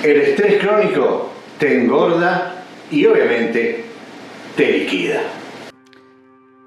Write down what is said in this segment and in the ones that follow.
El estrés crónico te engorda y obviamente te liquida.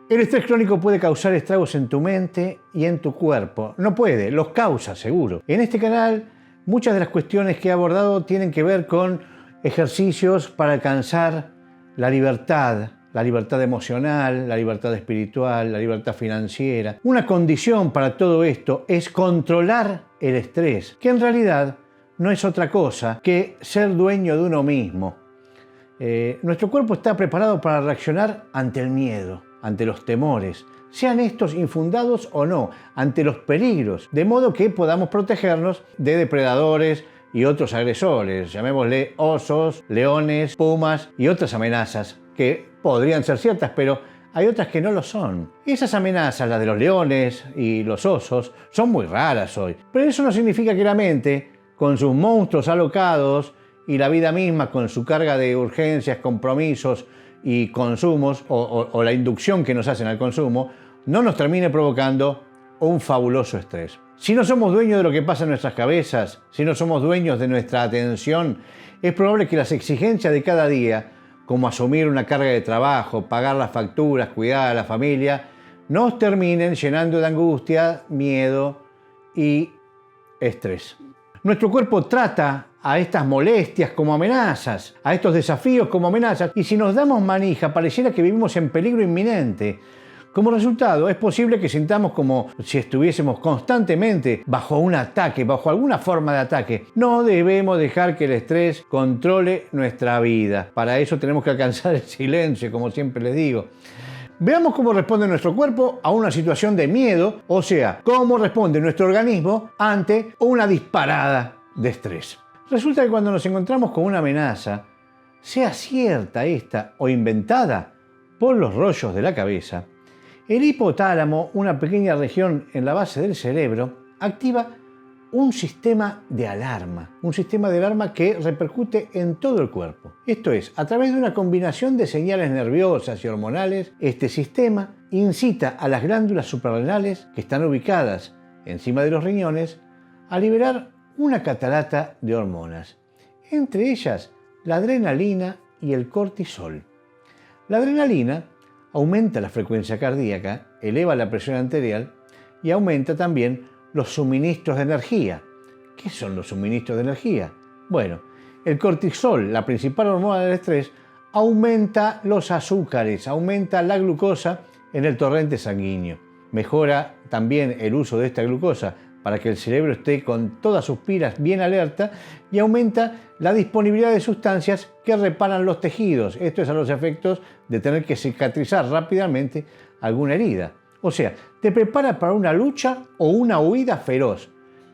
El estrés crónico puede causar estragos en tu mente y en tu cuerpo. No puede, los causa seguro. En este canal muchas de las cuestiones que he abordado tienen que ver con ejercicios para alcanzar la libertad emocional, la libertad espiritual, la libertad financiera. Una condición para todo esto es controlar el estrés, que en realidad no es otra cosa que ser dueño de uno mismo. Nuestro cuerpo está preparado para reaccionar ante el miedo, ante los temores, sean estos infundados o no, ante los peligros, de modo que podamos protegernos de depredadores y otros agresores, llamémosle osos, leones, pumas y otras amenazas que podrían ser ciertas, pero hay otras que no lo son. Esas amenazas, las de los leones y los osos, son muy raras hoy, pero eso no significa que la mente, con sus monstruos alocados y la vida misma con su carga de urgencias, compromisos y consumos o la inducción que nos hacen al consumo, no nos termine provocando un fabuloso estrés. Si no somos dueños de lo que pasa en nuestras cabezas, si no somos dueños de nuestra atención, es probable que las exigencias de cada día, como asumir una carga de trabajo, pagar las facturas, cuidar a la familia, nos terminen llenando de angustia, miedo y estrés. Nuestro cuerpo trata a estas molestias como amenazas, a estos desafíos como amenazas, y si nos damos manija, pareciera que vivimos en peligro inminente. Como resultado, es posible que sintamos como si estuviésemos constantemente bajo un ataque, bajo alguna forma de ataque. No debemos dejar que el estrés controle nuestra vida. Para eso tenemos que alcanzar el silencio, como siempre les digo. Veamos cómo responde nuestro cuerpo a una situación de miedo, o sea, cómo responde nuestro organismo ante una disparada de estrés. Resulta que cuando nos encontramos con una amenaza, sea cierta esta o inventada por los rollos de la cabeza, el hipotálamo, una pequeña región en la base del cerebro, activa un sistema de alarma que repercute en todo el cuerpo. Esto es, a través de una combinación de señales nerviosas y hormonales, este sistema incita a las glándulas suprarrenales, que están ubicadas encima de los riñones, a liberar una catarata de hormonas, entre ellas la adrenalina y el cortisol. La adrenalina aumenta la frecuencia cardíaca, eleva la presión arterial y aumenta también los suministros de energía. ¿Qué son los suministros de energía? Bueno, el cortisol, la principal hormona del estrés, aumenta los azúcares, aumenta la glucosa en el torrente sanguíneo. Mejora también el uso de esta glucosa para que el cerebro esté con todas sus pilas bien alerta y aumenta la disponibilidad de sustancias que reparan los tejidos. Esto es a los efectos de tener que cicatrizar rápidamente alguna herida. O sea, te prepara para una lucha o una huida feroz.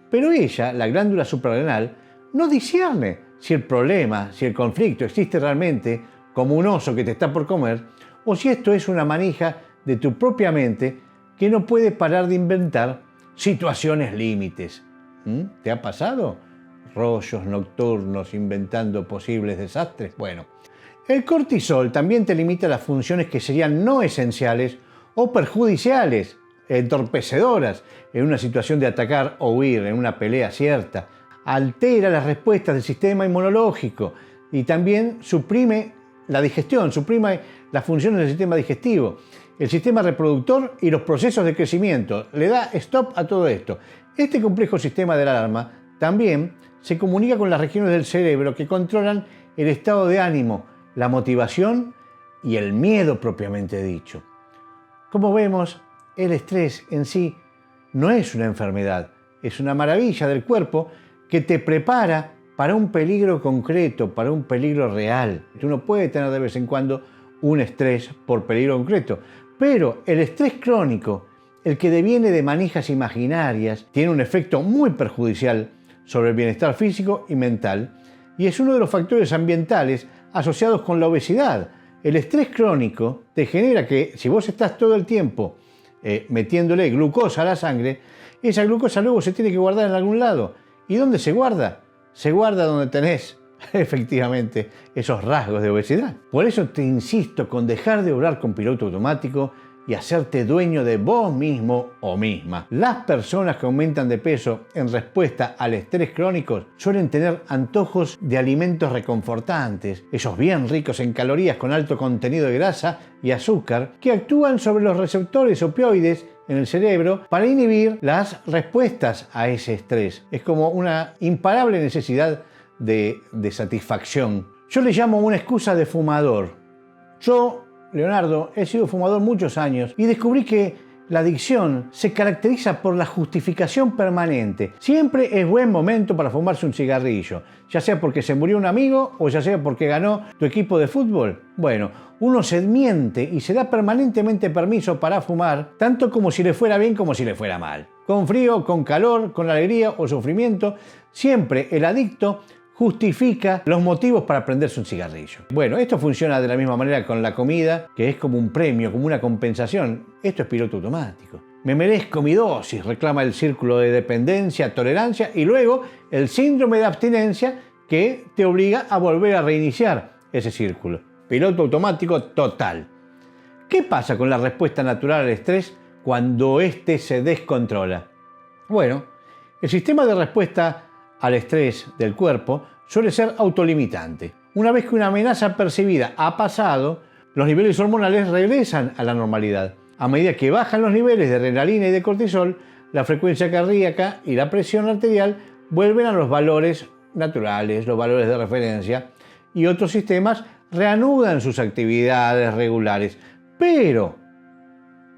Pero ella, la glándula suprarrenal, no discierne si el problema, si el conflicto existe realmente como un oso que te está por comer, o si esto es una manija de tu propia mente que no puede parar de inventar situaciones límites. ¿Te ha pasado? Rollos nocturnos inventando posibles desastres. Bueno, el cortisol también te limita las funciones que serían no esenciales o perjudiciales, entorpecedoras en una situación de atacar o huir, en una pelea cierta. Altera las respuestas del sistema inmunológico y también suprime la digestión, suprime las funciones del sistema digestivo, el sistema reproductor y los procesos de crecimiento. Le da stop a todo esto. Este complejo sistema de alarma también se comunica con las regiones del cerebro que controlan el estado de ánimo, la motivación y el miedo propiamente dicho. Como vemos, el estrés en sí no es una enfermedad, es una maravilla del cuerpo que te prepara para un peligro concreto, para un peligro real. Uno puede tener de vez en cuando un estrés por peligro concreto, pero el estrés crónico, el que deviene de manijas imaginarias, tiene un efecto muy perjudicial sobre el bienestar físico y mental y es uno de los factores ambientales asociados con la obesidad. El estrés crónico te genera que si vos estás todo el tiempo metiéndole glucosa a la sangre, esa glucosa luego se tiene que guardar en algún lado. ¿Y dónde se guarda? Se guarda donde tenés efectivamente esos rasgos de obesidad. Por eso te insisto con dejar de obrar con piloto automático y hacerte dueño de vos mismo o misma. Las personas que aumentan de peso en respuesta al estrés crónico suelen tener antojos de alimentos reconfortantes, esos bien ricos en calorías con alto contenido de grasa y azúcar, que actúan sobre los receptores opioides en el cerebro para inhibir las respuestas a ese estrés. Es como una imparable necesidad de satisfacción. Yo le llamo una excusa de fumador. Yo, Leonardo, he sido fumador muchos años y descubrí que la adicción se caracteriza por la justificación permanente. Siempre es buen momento para fumarse un cigarrillo, ya sea porque se murió un amigo o ya sea porque ganó tu equipo de fútbol. Bueno, uno se miente y se da permanentemente permiso para fumar, tanto como si le fuera bien como si le fuera mal. Con frío, con calor, con alegría o sufrimiento, siempre el adicto justifica los motivos para prenderse un cigarrillo. Bueno, esto funciona de la misma manera con la comida, que es como un premio, como una compensación. Esto es piloto automático. Me merezco mi dosis, reclama el círculo de dependencia, tolerancia y luego el síndrome de abstinencia que te obliga a volver a reiniciar ese círculo. Piloto automático total. ¿Qué pasa con la respuesta natural al estrés cuando éste se descontrola? Bueno, el sistema de respuesta al estrés del cuerpo suele ser autolimitante. Una vez que una amenaza percibida ha pasado, los niveles hormonales regresan a la normalidad. A medida que bajan los niveles de adrenalina y de cortisol, la frecuencia cardíaca y la presión arterial vuelven a los valores naturales, los valores de referencia, y otros sistemas reanudan sus actividades regulares. Pero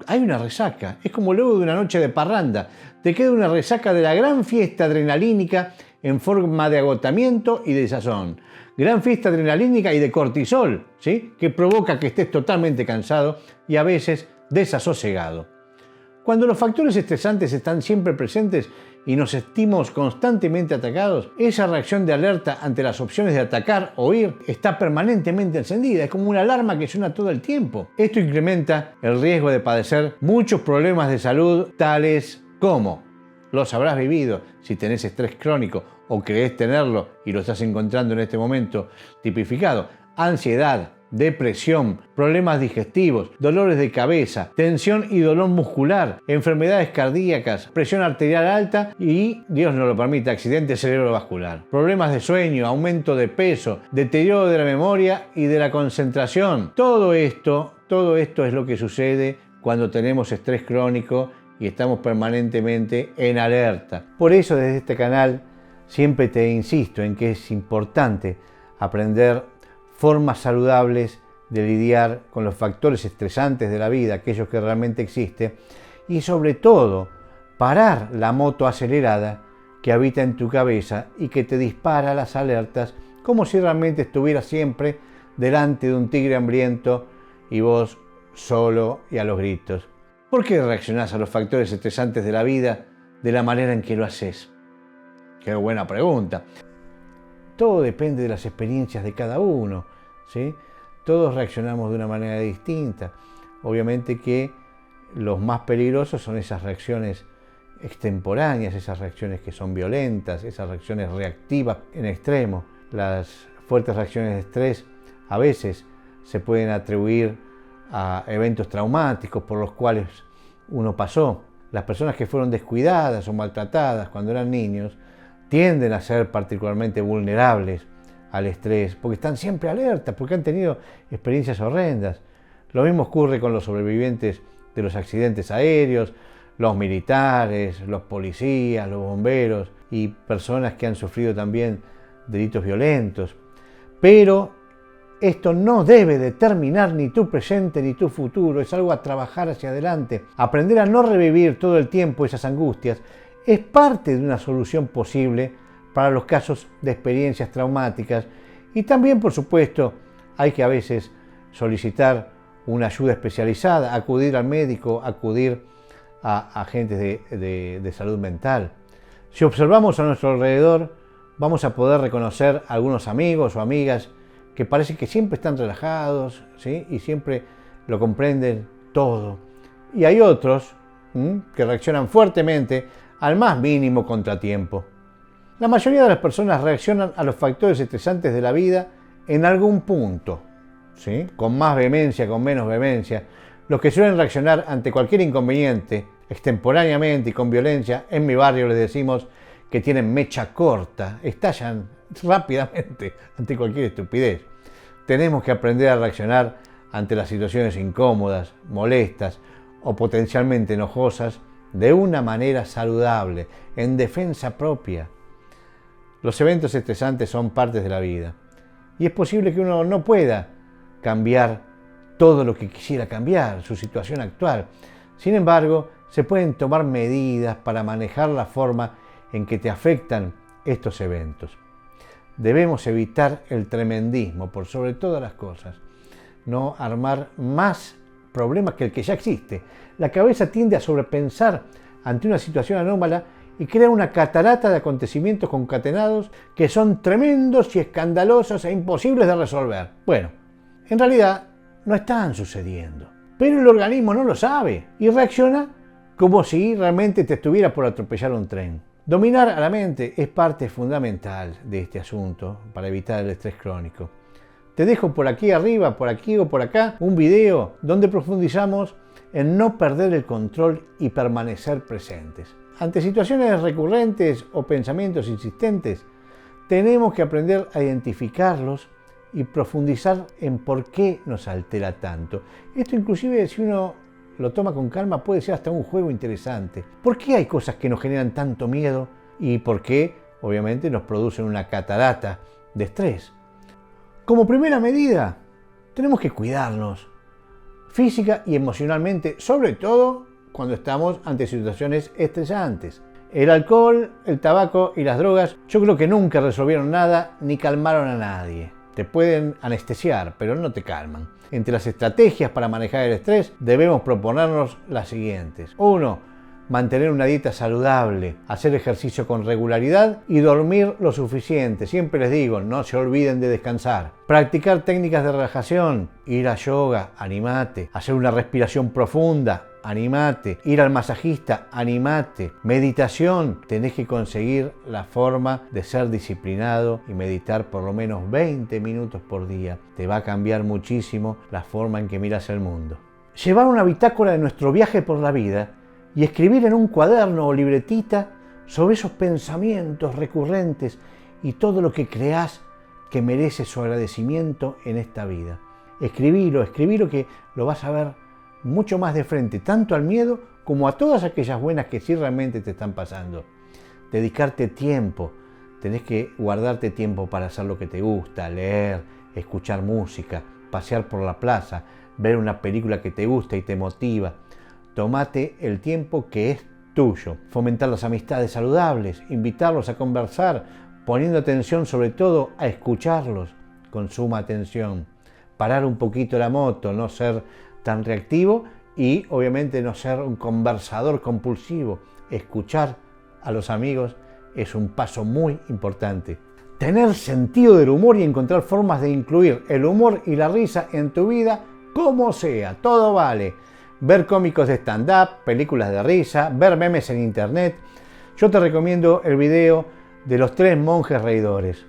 hay una resaca. Es como luego de una noche de parranda. Te queda una resaca de la gran fiesta adrenalínica en forma de agotamiento y desazón. Gran fiesta adrenalínica y de cortisol, ¿sí?, que provoca que estés totalmente cansado y a veces desasosegado. Cuando los factores estresantes están siempre presentes y nos sentimos constantemente atacados, esa reacción de alerta ante las opciones de atacar o huir está permanentemente encendida. Es como una alarma que suena todo el tiempo. Esto incrementa el riesgo de padecer muchos problemas de salud, tales como, los habrás vivido si tenés estrés crónico o creés tenerlo y lo estás encontrando en este momento tipificado: ansiedad, depresión, problemas digestivos, dolores de cabeza, tensión y dolor muscular, enfermedades cardíacas, presión arterial alta y, Dios no lo permita, accidente cerebrovascular, problemas de sueño, aumento de peso, deterioro de la memoria y de la concentración. Todo esto es lo que sucede cuando tenemos estrés crónico y estamos permanentemente en alerta. Por eso desde este canal siempre te insisto en que es importante aprender formas saludables de lidiar con los factores estresantes de la vida, aquellos que realmente existen, y sobre todo parar la moto acelerada que habita en tu cabeza y que te dispara las alertas como si realmente estuvieras siempre delante de un tigre hambriento y vos solo y a los gritos. ¿Por qué reaccionás a los factores estresantes de la vida de la manera en que lo haces? Qué buena pregunta. Todo depende de las experiencias de cada uno, ¿sí? Todos reaccionamos de una manera distinta. Obviamente que los más peligrosos son esas reacciones extemporáneas, esas reacciones que son violentas, esas reacciones reactivas en extremo. Las fuertes reacciones de estrés a veces se pueden atribuir a eventos traumáticos por los cuales uno pasó. Las personas que fueron descuidadas o maltratadas cuando eran niños tienden a ser particularmente vulnerables al estrés, porque están siempre alertas, porque han tenido experiencias horrendas. Lo mismo ocurre con los sobrevivientes de los accidentes aéreos, los militares, los policías, los bomberos y personas que han sufrido también delitos violentos. Pero esto no debe determinar ni tu presente ni tu futuro, es algo a trabajar hacia adelante. Aprender a no revivir todo el tiempo esas angustias es parte de una solución posible para los casos de experiencias traumáticas, y también, por supuesto, hay que a veces solicitar una ayuda especializada, acudir al médico, acudir a agentes de salud mental. Si observamos a nuestro alrededor, vamos a poder reconocer a algunos amigos o amigas que parece que siempre están relajados, ¿sí?, y siempre lo comprenden todo. Y hay otros que reaccionan fuertemente al más mínimo contratiempo. La mayoría de las personas reaccionan a los factores estresantes de la vida en algún punto, ¿sí?, con más vehemencia, con menos vehemencia. Los que suelen reaccionar ante cualquier inconveniente, extemporáneamente y con violencia, en mi barrio les decimos que tienen mecha corta, estallan rápidamente ante cualquier estupidez. Tenemos que aprender a reaccionar ante las situaciones incómodas, molestas o potencialmente enojosas de una manera saludable, en defensa propia. Los eventos estresantes son partes de la vida y es posible que uno no pueda cambiar todo lo que quisiera cambiar, su situación actual. Sin embargo, se pueden tomar medidas para manejar la forma en que te afectan estos eventos. Debemos evitar el tremendismo por sobre todas las cosas, no armar más problemas que el que ya existe. La cabeza tiende a sobrepensar ante una situación anómala y crea una catarata de acontecimientos concatenados que son tremendos y escandalosos e imposibles de resolver. Bueno, en realidad no están sucediendo, pero el organismo no lo sabe y reacciona como si realmente te estuviera por atropellar un tren. Dominar a la mente es parte fundamental de este asunto para evitar el estrés crónico. Te dejo por aquí arriba, por aquí o por acá, un video donde profundizamos en no perder el control y permanecer presentes. Ante situaciones recurrentes o pensamientos insistentes, tenemos que aprender a identificarlos y profundizar en por qué nos altera tanto. Esto inclusive, si uno lo toma con calma, puede ser hasta un juego interesante. ¿Por qué hay cosas que nos generan tanto miedo y por qué, obviamente, nos producen una catarata de estrés? Como primera medida, tenemos que cuidarnos física y emocionalmente, sobre todo cuando estamos ante situaciones estresantes. El alcohol, el tabaco y las drogas, yo creo que nunca resolvieron nada ni calmaron a nadie. Te pueden anestesiar, pero no te calman. Entre las estrategias para manejar el estrés, debemos proponernos las siguientes. 1. Mantener una dieta saludable, hacer ejercicio con regularidad y dormir lo suficiente. Siempre les digo, no se olviden de descansar. Practicar técnicas de relajación, ir a yoga, animate. Hacer una respiración profunda, animate. Ir al masajista, animate. Meditación, tenés que conseguir la forma de ser disciplinado y meditar por lo menos 20 minutos por día. Te va a cambiar muchísimo la forma en que miras el mundo. Llevar una bitácora de nuestro viaje por la vida y escribir en un cuaderno o libretita sobre esos pensamientos recurrentes y todo lo que creás que merece su agradecimiento en esta vida. Escribilo que lo vas a ver mucho más de frente, tanto al miedo como a todas aquellas buenas que sí realmente te están pasando. Dedicarte tiempo, tenés que guardarte tiempo para hacer lo que te gusta, leer, escuchar música, pasear por la plaza, ver una película que te gusta y te motiva. Tómate el tiempo que es tuyo. Fomentar las amistades saludables, invitarlos a conversar, poniendo atención sobre todo a escucharlos con suma atención. Parar un poquito la moto, no ser tan reactivo y obviamente no ser un conversador compulsivo. Escuchar a los amigos es un paso muy importante. Tener sentido del humor y encontrar formas de incluir el humor y la risa en tu vida, como sea, todo vale. Ver cómicos de stand-up, películas de risa, ver memes en internet. Yo te recomiendo el video de los 3 monjes reidores.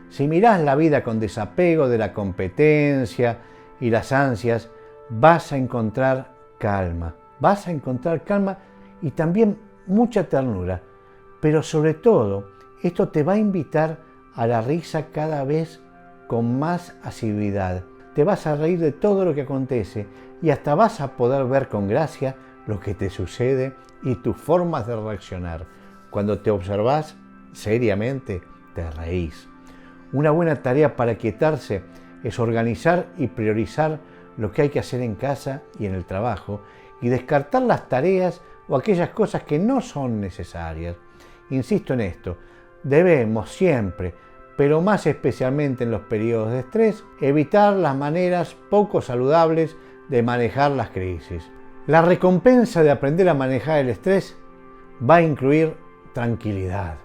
Si mirás la vida con desapego de la competencia y las ansias, vas a encontrar calma. Vas a encontrar calma y también mucha ternura. Pero sobre todo, esto te va a invitar a la risa cada vez con más asiduidad. Te vas a reír de todo lo que acontece y hasta vas a poder ver con gracia lo que te sucede y tus formas de reaccionar. Cuando te observás seriamente, te reís. Una buena tarea para quietarse es organizar y priorizar lo que hay que hacer en casa y en el trabajo y descartar las tareas o aquellas cosas que no son necesarias. Insisto en esto, debemos siempre, pero más especialmente en los periodos de estrés, evitar las maneras poco saludables de manejar las crisis. La recompensa de aprender a manejar el estrés va a incluir tranquilidad,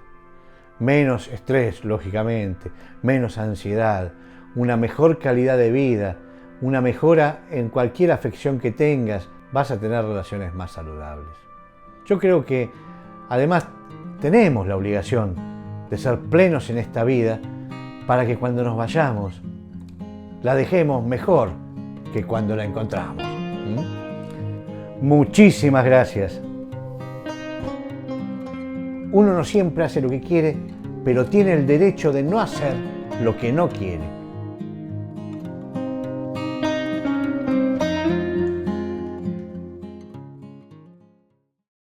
menos estrés, lógicamente, menos ansiedad, una mejor calidad de vida, una mejora en cualquier afección que tengas, vas a tener relaciones más saludables. Yo creo que además tenemos la obligación de ser plenos en esta vida para que cuando nos vayamos la dejemos mejor que cuando la encontramos. Muchísimas gracias. Uno no siempre hace lo que quiere, pero tiene el derecho de no hacer lo que no quiere.